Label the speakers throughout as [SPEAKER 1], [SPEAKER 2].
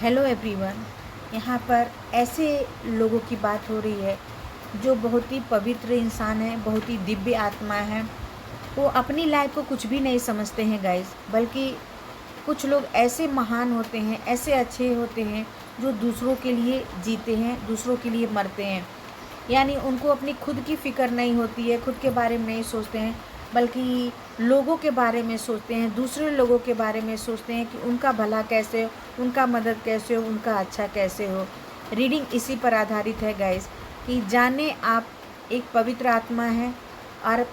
[SPEAKER 1] Hello everyone. यहाँ पर ऐसे लोगों की बात हो रही है जो बहुत ही पवित्र इंसान है, बहुत ही दिव्य आत्मा है। वो अपनी लाइफ को कुछ भी नहीं समझते हैं गाइस, बल्कि कुछ लोग ऐसे महान होते हैं, ऐसे अच्छे होते हैं जो दूसरों के लिए जीते हैं, दूसरों के लिए मरते हैं। यानी उनको अपनी खुद की फ़िक्र नहीं होती है, खुद के बारे में नहीं सोचते हैं, बल्कि लोगों के बारे में सोचते हैं, दूसरे लोगों के बारे में सोचते हैं कि उनका भला कैसे हो, उनका मदद कैसे हो, उनका अच्छा कैसे हो। रीडिंग इसी पर आधारित है गाइस, कि जाने आप एक पवित्र आत्मा है और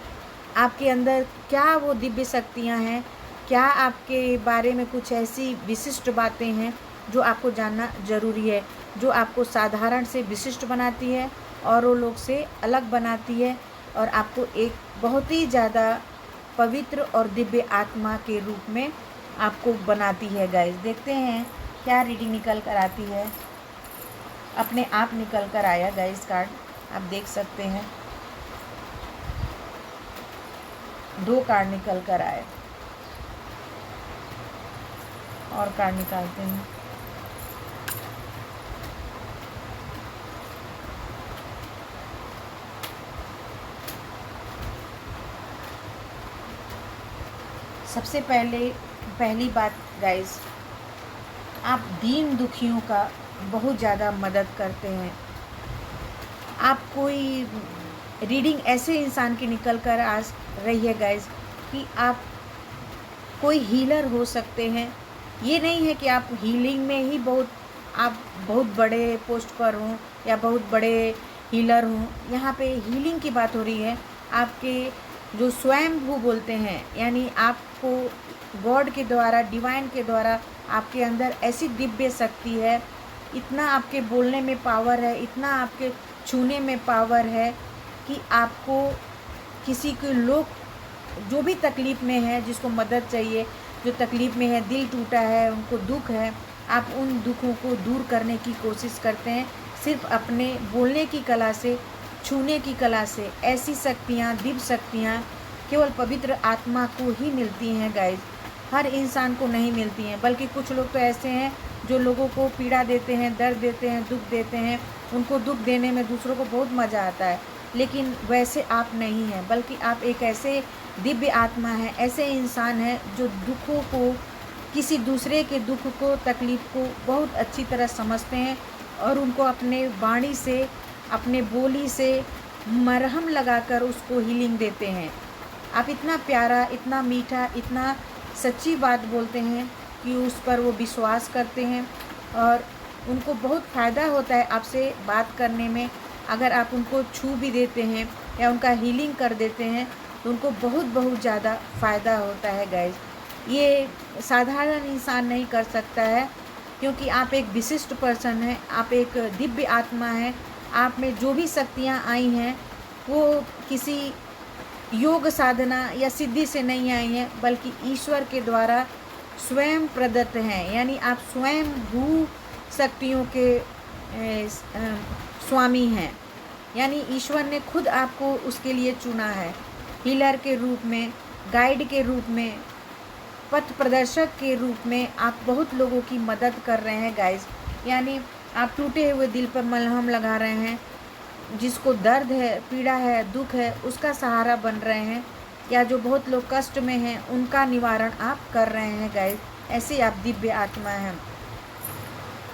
[SPEAKER 1] आपके अंदर क्या वो दिव्य शक्तियाँ हैं, क्या आपके बारे में कुछ ऐसी विशिष्ट बातें हैं जो आपको जानना ज़रूरी है, जो आपको साधारण से विशिष्ट बनाती है, औरों लोग से अलग बनाती है और आपको एक बहुत ही ज़्यादा पवित्र और दिव्य आत्मा के रूप में आपको बनाती है गाइस। देखते हैं क्या रीडिंग निकल कर आती है। अपने आप निकल कर आया गाइस कार्ड, आप देख सकते हैं। 2 कार्ड निकल कर आए और कार्ड निकालते हैं। सबसे पहली बात गाइस, आप दीन दुखियों का बहुत ज़्यादा मदद करते हैं। आप कोई रीडिंग ऐसे इंसान की निकल कर आ रही है गाइस कि आप कोई हीलर हो सकते हैं। ये नहीं है कि आप हीलिंग में ही आप बहुत बड़े पोस्ट पर हों या बहुत बड़े हीलर हों। यहाँ पे हीलिंग की बात हो रही है। आपके जो स्वयंभू बोलते हैं, यानी आपको गॉड के द्वारा, डिवाइन के द्वारा आपके अंदर ऐसी दिव्य शक्ति है, इतना आपके बोलने में पावर है, इतना आपके छूने में पावर है कि आपको किसी के लोग जो भी तकलीफ़ में है, जिसको मदद चाहिए, जो तकलीफ़ में है, दिल टूटा है, उनको दुख है, आप उन दुखों को दूर करने की कोशिश करते हैं सिर्फ़ अपने बोलने की कला से, छूने की कला से। ऐसी शक्तियाँ, दिव्य शक्तियाँ केवल पवित्र आत्मा को ही मिलती हैं गाइस, हर इंसान को नहीं मिलती हैं। बल्कि कुछ लोग तो ऐसे हैं जो लोगों को पीड़ा देते हैं, दर्द देते हैं, दुख देते हैं। उनको दुख देने में दूसरों को बहुत मज़ा आता है, लेकिन वैसे आप नहीं हैं, बल्कि आप एक ऐसे दिव्य आत्मा है, ऐसे इंसान हैं जो दुखों को, किसी दूसरे के दुख को, तकलीफ़ को बहुत अच्छी तरह समझते हैं और उनको अपने वाणी से, अपने बोली से मरहम लगाकर उसको हीलिंग देते हैं। आप इतना प्यारा, इतना मीठा, इतना सच्ची बात बोलते हैं कि उस पर वो विश्वास करते हैं और उनको बहुत फ़ायदा होता है आपसे बात करने में। अगर आप उनको छू भी देते हैं या उनका हीलिंग कर देते हैं तो उनको बहुत ज़्यादा फ़ायदा होता है गाइस। ये साधारण इंसान नहीं कर सकता है, क्योंकि आप एक विशिष्ट पर्सन हैं, आप एक दिव्य आत्मा हैं। आप में जो भी शक्तियाँ आई हैं वो किसी योग साधना या सिद्धि से नहीं आई हैं, बल्कि ईश्वर के द्वारा स्वयं प्रदत्त हैं। यानी आप स्वयं भू शक्तियों के स्वामी हैं। यानी ईश्वर ने खुद आपको उसके लिए चुना है, हीलर के रूप में, गाइड के रूप में, पथ प्रदर्शक के रूप में। आप बहुत लोगों की मदद कर रहे हैं गाइस। यानी आप टूटे हुए दिल पर मलहम लगा रहे हैं, जिसको दर्द है, पीड़ा है, दुख है, उसका सहारा बन रहे हैं, या जो बहुत लोग कष्ट में हैं उनका निवारण आप कर रहे हैं गाइस। ऐसे आप दिव्य आत्मा हैं।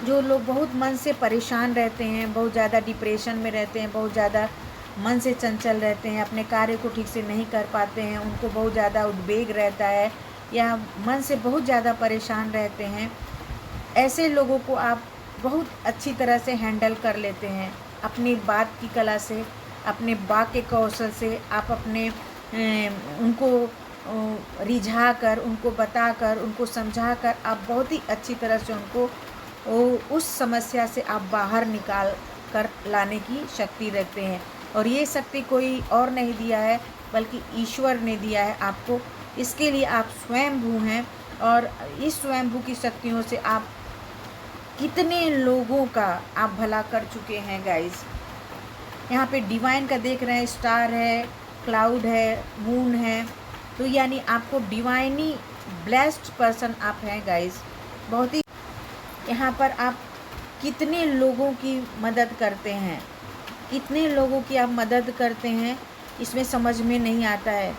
[SPEAKER 1] जो लोग बहुत मन से परेशान रहते हैं, बहुत ज़्यादा डिप्रेशन में रहते हैं, बहुत ज़्यादा मन से चंचल रहते हैं, अपने कार्य को ठीक से नहीं कर पाते हैं, उनको बहुत ज़्यादा उद्वेग रहता है या मन से बहुत ज़्यादा परेशान रहते हैं, ऐसे लोगों को आप बहुत अच्छी तरह से हैंडल कर लेते हैं। अपनी बात की कला से, अपने वाक्य कौशल से आप अपने उनको रिझा कर, उनको बताकर, उनको समझाकर आप बहुत ही अच्छी तरह से उनको उस समस्या से आप बाहर निकाल कर लाने की शक्ति रखते हैं। और ये शक्ति कोई और नहीं दिया है, बल्कि ईश्वर ने दिया है आपको। इसके लिए आप स्वयंभू हैं और इस स्वयंभू की शक्तियों से आप कितने लोगों का आप भला कर चुके हैं गाइस। यहाँ पे डिवाइन का देख रहे हैं, स्टार है, क्लाउड है, मून है, तो यानी आपको डिवाइनली ब्लेस्ड पर्सन आप हैं गाइस। बहुत ही यहाँ पर आप कितने लोगों की मदद करते हैं, कितने लोगों की आप मदद करते हैं, इसमें समझ में नहीं आता है।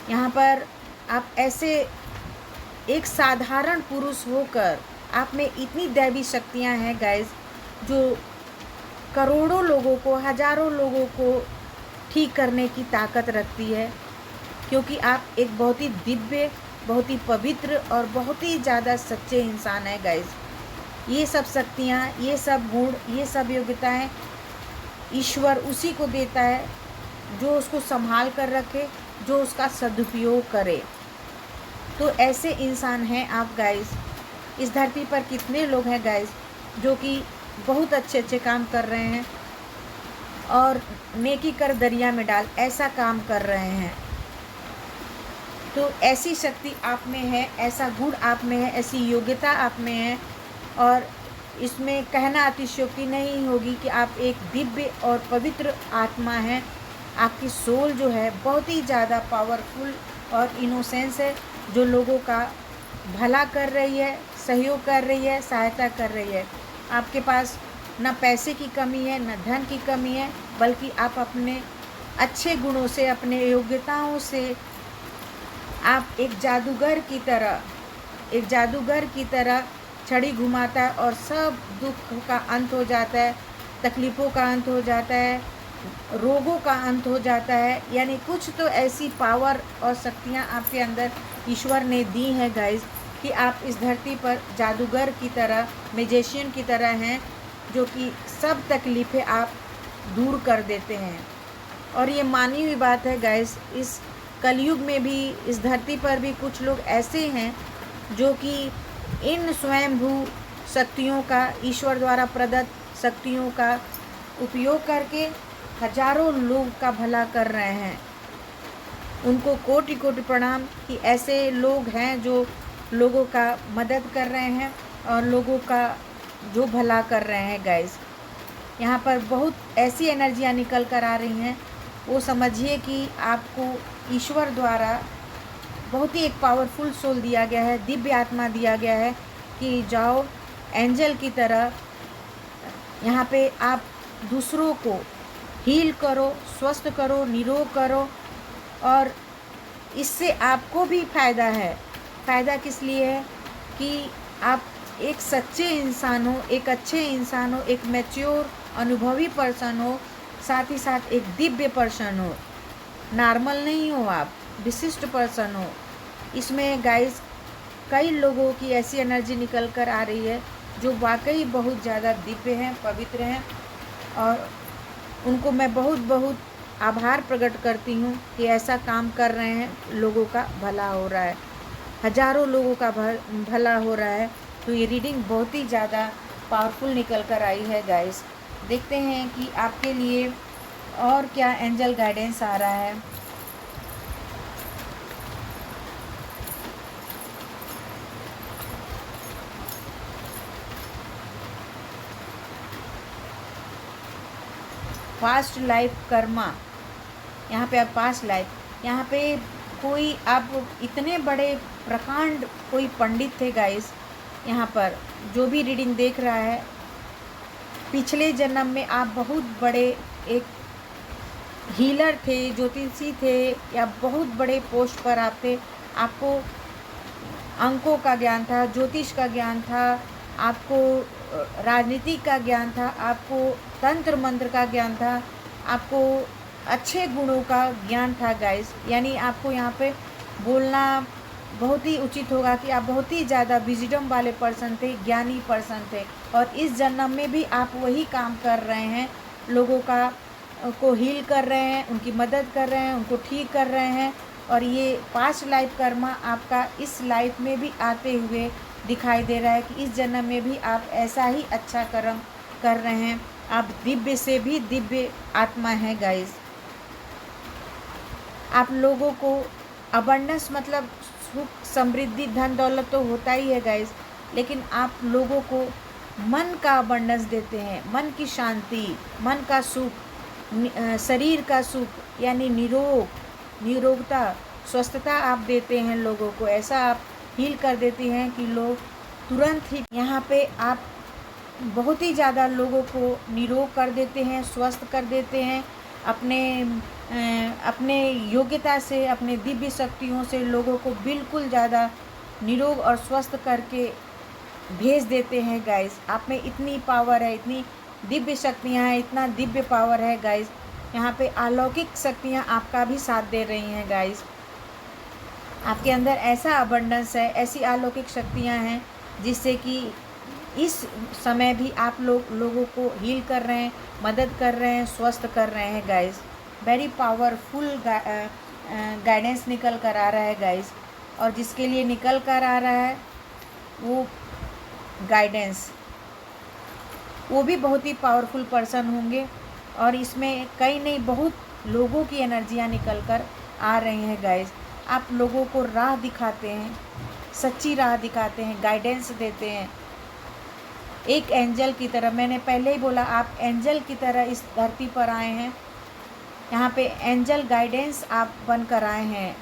[SPEAKER 1] यहाँ पर आप ऐसे एक साधारण पुरुष होकर आप में इतनी दैवी शक्तियाँ हैं गाइस, जो करोड़ों लोगों को, हज़ारों लोगों को ठीक करने की ताकत रखती है, क्योंकि आप एक बहुत ही दिव्य, बहुत ही पवित्र और बहुत ही ज़्यादा सच्चे इंसान हैं गाइस। ये सब शक्तियाँ, ये सब गुण, ये सब योग्यताएं ईश्वर उसी को देता है जो उसको संभाल कर रखे, जो उसका सदुपयोग करे। तो ऐसे इंसान हैं आप गाइस। इस धरती पर कितने लोग हैं गाइस जो कि बहुत अच्छे अच्छे काम कर रहे हैं और नेकी कर दरिया में डाल ऐसा काम कर रहे हैं। तो ऐसी शक्ति आप में है, ऐसा गुण आप में है, ऐसी योग्यता आप में है, और इसमें कहना अतिशयोक्ति नहीं होगी कि आप एक दिव्य और पवित्र आत्मा हैं। आपकी सोल जो है बहुत ही ज़्यादा पावरफुल और इनोसेंस है, जो लोगों का भला कर रही है, सहयोग कर रही है, सहायता कर रही है। आपके पास ना पैसे की कमी है, ना धन की कमी है, बल्कि आप अपने अच्छे गुणों से, अपने योग्यताओं से आप एक जादूगर की तरह छड़ी घुमाता है और सब दुख का अंत हो जाता है, तकलीफ़ों का अंत हो जाता है, रोगों का अंत हो जाता है। यानी कुछ तो ऐसी पावर और शक्तियाँ आपके अंदर ईश्वर ने दी हैं गाइस, कि आप इस धरती पर जादूगर की तरह, मैजिशियन की तरह हैं, जो कि सब तकलीफ़ें आप दूर कर देते हैं। और ये मानी हुई बात है गाइस, इस कलयुग में भी, इस धरती पर भी कुछ लोग ऐसे हैं जो कि इन स्वयंभू शक्तियों का, ईश्वर द्वारा प्रदत्त शक्तियों का उपयोग करके हजारों लोग का भला कर रहे हैं। उनको कोटि कोटि प्रणाम कि ऐसे लोग हैं जो लोगों का मदद कर रहे हैं और लोगों का जो भला कर रहे हैं गाइस। यहाँ पर बहुत ऐसी एनर्जियाँ निकल कर आ रही हैं, वो समझिए कि आपको ईश्वर द्वारा बहुत ही एक पावरफुल सोल दिया गया है, दिव्य आत्मा दिया गया है कि जाओ एंजल की तरह यहाँ पे आप दूसरों को हील करो, स्वस्थ करो, निरोग करो, और इससे आपको भी फ़ायदा है। फ़ायदा किस लिए है कि आप एक सच्चे इंसान हो, एक अच्छे इंसान हो, एक मैच्योर अनुभवी पर्सन हो, साथ ही साथ एक दिव्य पर्सन हो, नॉर्मल नहीं हो, आप विशिष्ट पर्सन हो। इसमें गाइस कई लोगों की ऐसी एनर्जी निकल कर आ रही है जो वाकई बहुत ज़्यादा दिव्य हैं, पवित्र हैं, और उनको मैं बहुत बहुत आभार प्रकट करती हूँ कि ऐसा काम कर रहे हैं, लोगों का भला हो रहा है, हजारों लोगों का भला हो रहा है। तो ये रीडिंग बहुत ही ज़्यादा पावरफुल निकल कर आई है गाइस। देखते हैं कि आपके लिए और क्या एंजल गाइडेंस आ रहा है। पास्ट लाइफ कर्मा, यहाँ पे आप पास्ट लाइफ, यहाँ पे कोई आप इतने बड़े प्रकांड कोई पंडित थे गाइस, यहाँ पर जो भी रीडिंग देख रहा है, पिछले जन्म में आप बहुत बड़े एक हीलर थे, ज्योतिषी थे, या बहुत बड़े पोस्ट पर आप थे। आपको अंकों का ज्ञान था, ज्योतिष का ज्ञान था, आपको राजनीति का ज्ञान था, आपको तंत्र मंत्र का ज्ञान था, आपको अच्छे गुणों का ज्ञान था गाइस। यानी आपको यहाँ पे बोलना बहुत ही उचित होगा कि आप बहुत ही ज़्यादा विजडम वाले पर्सन थे, ज्ञानी पर्सन थे, और इस जन्म में भी आप वही काम कर रहे हैं, लोगों को हील कर रहे हैं, उनकी मदद कर रहे हैं, उनको ठीक कर रहे हैं। और ये पास्ट लाइफ कर्मा आपका इस लाइफ में भी आते हुए दिखाई दे रहा है कि इस जन्म में भी आप ऐसा ही अच्छा कर्म कर रहे हैं। आप दिव्य से भी दिव्य आत्मा हैं गाइस। आप लोगों को अबंडेंस मतलब सुख, समृद्धि, धन दौलत तो होता ही है गाइस, लेकिन आप लोगों को मन का अबंडेंस देते हैं, मन की शांति, मन का सुख, शरीर का सुख, यानी निरोगता, स्वस्थता आप देते हैं लोगों को। ऐसा आप हील कर देते हैं कि लोग तुरंत ही यहाँ पे आप बहुत ही ज़्यादा लोगों को निरोग कर देते हैं, स्वस्थ कर देते हैं। अपने योग्यता से, अपने दिव्य शक्तियों से लोगों को बिल्कुल ज़्यादा निरोग और स्वस्थ करके भेज देते हैं गाइस। आप में इतनी पावर है, इतनी दिव्य शक्तियाँ हैं, इतना दिव्य पावर है गाइस। यहाँ पे अलौकिक शक्तियाँ आपका भी साथ दे रही हैं गाइस। आपके अंदर ऐसा अबंडेंस है, ऐसी अलौकिक शक्तियाँ हैं जिससे कि इस समय भी आप लोगों को हील कर रहे हैं, मदद कर रहे हैं, स्वस्थ कर रहे हैं गाइस। वेरी पावरफुल गाइडेंस निकल कर आ रहा है गाइस। और जिसके लिए निकल कर आ रहा है वो गाइडेंस, वो भी बहुत ही पावरफुल पर्सन होंगे। और इसमें कई नहीं, बहुत लोगों की एनर्जियाँ निकल कर आ रही हैं गाइस। आप लोगों को राह दिखाते हैं, सच्ची राह दिखाते हैं, गाइडेंस देते हैं एक एंजल की तरह। मैंने पहले ही बोला, आप एंजल की तरह इस धरती पर आए हैं। यहाँ पे एंजल गाइडेंस आप बन कर आए हैं,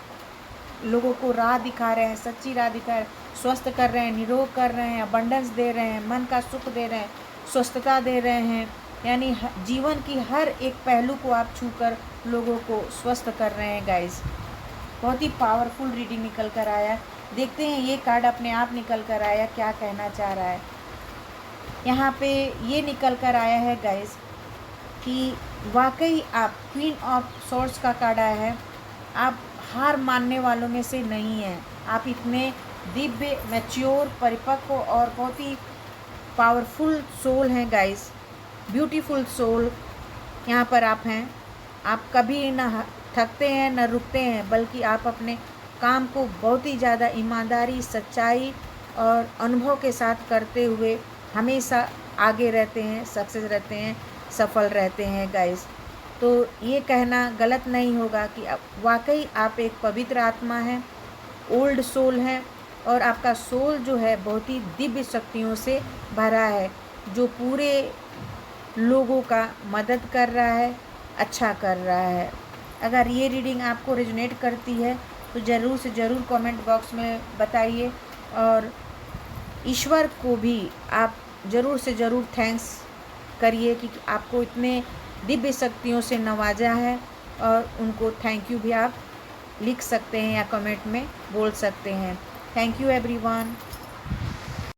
[SPEAKER 1] लोगों को राह दिखा रहे हैं, सच्ची राह दिखा रहे हैं, स्वस्थ कर रहे हैं, निरोग कर रहे हैं, अबंडेंस दे रहे हैं, मन का सुख दे रहे हैं, स्वस्थता दे रहे हैं। यानी जीवन की हर एक पहलू को आप छूकर लोगों को स्वस्थ कर रहे हैं गाइस। बहुत ही पावरफुल रीडिंग निकल कर आया। देखते हैं ये कार्ड अपने आप निकल कर आया क्या कहना चाह रहा है। यहाँ पे ये निकल कर आया है गाइस कि वाकई आप क्वीन ऑफ सोर्ड्स का कार्ड आया है। आप हार मानने वालों में से नहीं हैं। आप इतने दिव्य, मैच्योर, परिपक्व और बहुत ही पावरफुल सोल हैं गाइस, ब्यूटीफुल सोल यहाँ पर आप हैं। आप कभी न थकते हैं न रुकते हैं, बल्कि आप अपने काम को बहुत ही ज़्यादा ईमानदारी, सच्चाई और अनुभव के साथ करते हुए हमेशा आगे रहते हैं, सक्सेस रहते हैं, सफल रहते हैं गाइस। तो ये कहना गलत नहीं होगा कि वाकई आप एक पवित्र आत्मा हैं, ओल्ड सोल हैं। और आपका सोल जो है बहुत ही दिव्य शक्तियों से भरा है, जो पूरे लोगों का मदद कर रहा है, अच्छा कर रहा है। अगर ये रीडिंग आपको रेजोनेट करती है तो ज़रूर से ज़रूर कमेंट बॉक्स में बताइए। और ईश्वर को भी आप ज़रूर से ज़रूर थैंक्स करिए कि आपको इतने दिव्य शक्तियों से नवाजा है। और उनको थैंक यू भी आप लिख सकते हैं या कमेंट में बोल सकते हैं। Thank you everyone.